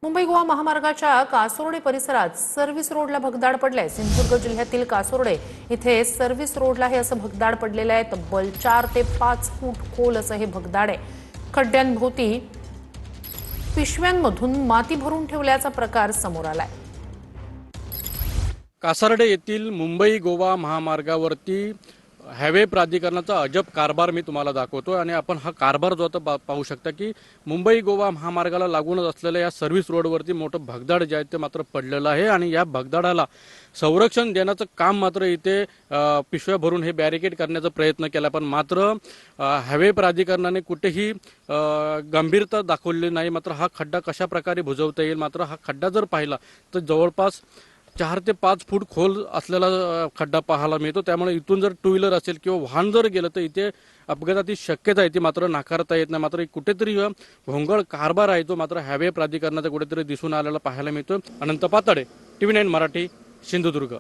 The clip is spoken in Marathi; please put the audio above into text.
मुंबई गोवा महामार्गाच्या कासोर्डे परिसरात सर्व्हिस रोडला भगदाड पडलाय। सिंधुदुर्ग जिल्ह्यातील कासोर्डे इथे सर्व्हिस रोडला हे असं भगदाड पडलेलं आहे। तब्बल 4 ते 5 फूट खोल असं हे भगदाड आहे। खड्ड्यांभोवती पिशव्यांमधून माती भरून ठेवल्याचा प्रकार समोर आलाय। कासार्डे येथील मुंबई गोवा महामार्गावरती हायवे प्राधिकरणाचा अजब कारभार मी तुम्हाला दाखवतो आणि आपण हा कारभार जो आता पाहू शकता की मुंबई गोवा महामार्गाला लागूनच असलेल्या या सर्व्हिस रोडवरती मोठं भगदाड जे आहे ते मात्र पडलेलं आहे आणि या भगदाडाला संरक्षण देण्याचं काम मात्र इथे पिशव्या भरून हे बॅरिकेड करण्याचा प्रयत्न केला, पण मात्र हायवे प्राधिकरणाने कुठेही गंभीरता दाखवली नाही। मात्र हा खड्डा कशा प्रकारे बुजवता येईल, मात्र हा खड्डा जर पाहिला तर जवळपास 4 ते 5 फूट खोल असलेला खड्डा पाहायला मिळतो। त्यामुळे इथून जर टू व्हीलर असेल किंवा वाहन जर गेलं तर इथे अपघाताची शक्यता आहे ती मात्र नाकारता येत नाही। मात्र कुठेतरी भोंगळ कारभार आहे तो मात्र हायवे प्राधिकरणाचा कुठेतरी दिसून आलेला पाहायला मिळतो। अनंत पातळे, TV9 मराठी, सिंधुदुर्ग।